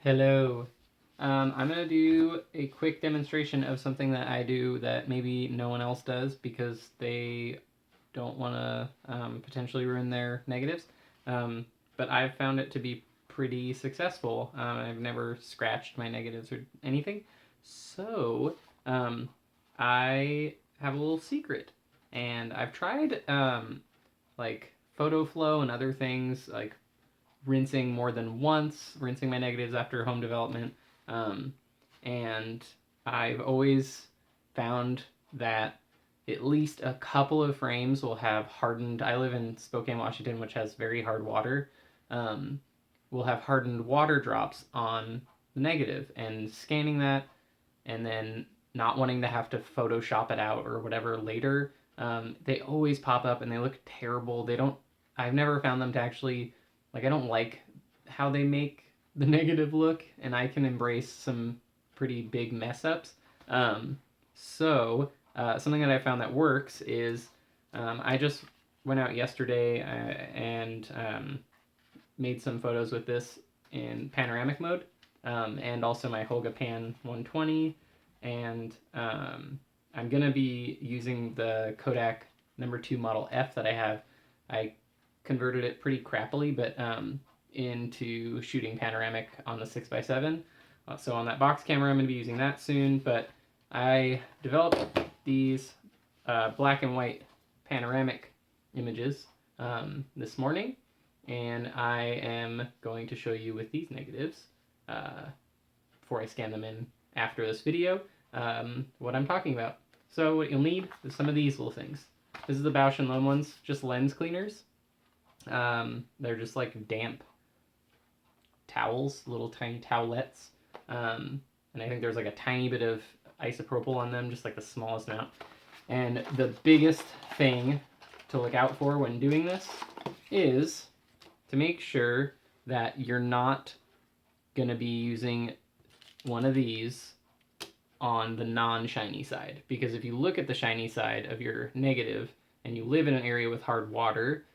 Hello. I'm going to do a quick demonstration of something that I do that maybe no one else does because they don't want to potentially ruin their negatives. Um, but I've found it to be pretty successful. I've never scratched my negatives or anything. So um, I have a little secret. And I've tried like photo flow and other things like rinsing more than once, rinsing my negatives after home development. Um, and I've always found that at least a couple of frames will have hardened. I live in Spokane, Washington, which has very hard water. Will have hardened water drops on the negative, and scanning that, and then not wanting to have to Photoshop it out or whatever later. They always pop up and they look terrible. They don't. I've never found them to actually like. I don't like how they make the negative look, and I can embrace some pretty big mess ups. Something that I found that works is I just went out yesterday and made some photos with this in panoramic mode, and also my Holga Pan 120, and I'm gonna be using the Kodak #2 Model F that I have. I converted it pretty crappily, but into shooting panoramic on the 6x7. So on that box camera, I'm gonna be using that soon. But I developed these black and white panoramic images this morning, and I am going to show you with these negatives before I scan them in after this video what I'm talking about. So what you'll need is some of these little things. This is the Bausch & Lomb ones, just lens cleaners. They're just like damp towels, little tiny towelettes. And I think there's like a tiny bit of isopropyl on them, just like the smallest amount. And the biggest thing to look out for when doing this is to make sure that you're not going to be using one of these on the non-shiny side. Because if you look at the shiny side of your negative and you live in an area with hard water,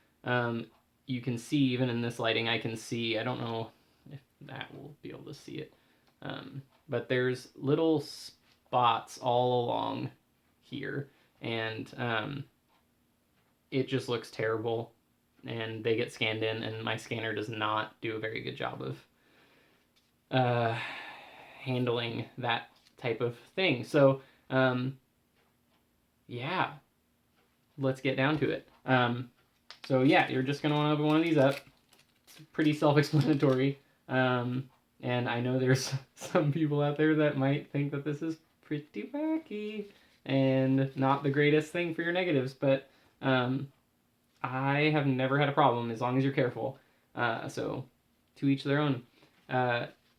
you can see, even in this lighting, I can see, I don't know if that will be able to see it, but there's little spots all along here, and it just looks terrible, and they get scanned in, and my scanner does not do a very good job of handling that type of thing. So yeah, let's get down to it. So yeah, you're just going to want to open one of these up. It's pretty self-explanatory. And I know there's some people out there that might think that this is pretty wacky and not the greatest thing for your negatives, but I have never had a problem as long as you're careful. So to each their own.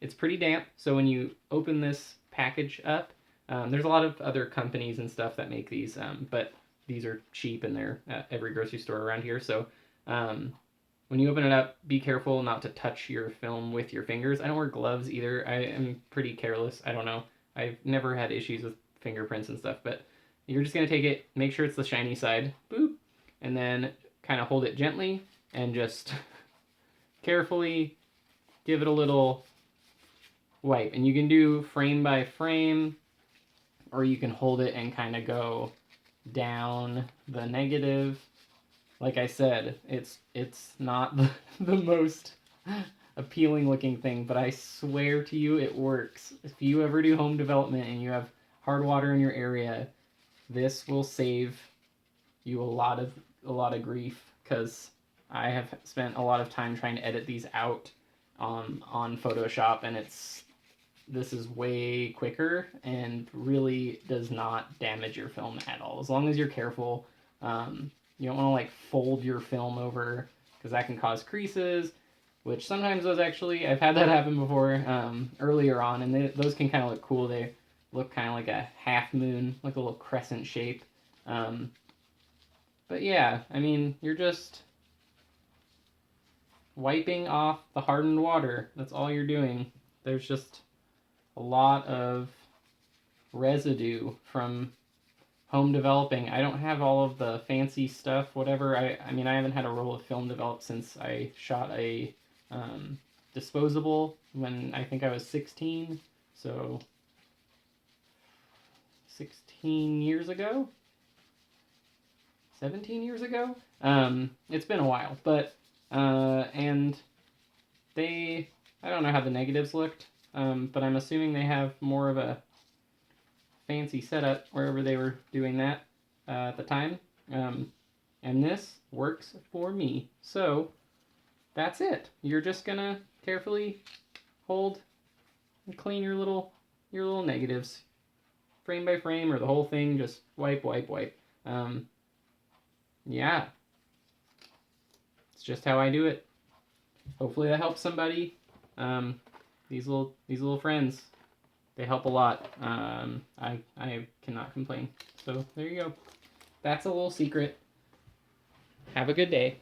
It's pretty damp, so when you open this package up, there's a lot of other companies and stuff that make these, but these are cheap and they're at every grocery store around here. So when you open it up, be careful not to touch your film with your fingers. I don't wear gloves either. I am pretty careless. I don't know. I've never had issues with fingerprints and stuff, but you're just going to take it, make sure it's the shiny side, boop, and then kind of hold it gently and just carefully give it a little wipe. And you can do frame by frame, or you can hold it and kind of go down the negative. Like I said, it's not the most appealing looking thing, but I swear to you it works. If you ever do home development and you have hard water in your area, this will save you a lot of grief, because I have spent a lot of time trying to edit these out on Photoshop, and this is way quicker and really does not damage your film at all, as long as you're careful. You don't want to like fold your film over, because that can cause creases, which sometimes I've had that happen before earlier on, and those can kind of look cool. They look kind of like a half moon, like a little crescent shape. But yeah, I mean, you're just wiping off the hardened water. That's all you're doing. There's just a lot of residue from home developing. I don't have all of the fancy stuff, whatever. I mean, I haven't had a roll of film developed since I shot a disposable when I think I was 16. So 16 years ago? 17 years ago? It's been a while, but, and I don't know how the negatives looked, but I'm assuming they have more of a fancy setup wherever they were doing that at the time. And this works for me. So that's it. You're just gonna carefully hold and clean your little negatives, frame by frame, or the whole thing. Just wipe. Yeah, it's just how I do it. Hopefully that helps somebody. These little friends, they help a lot. I cannot complain. So there you go. That's a little secret. Have a good day.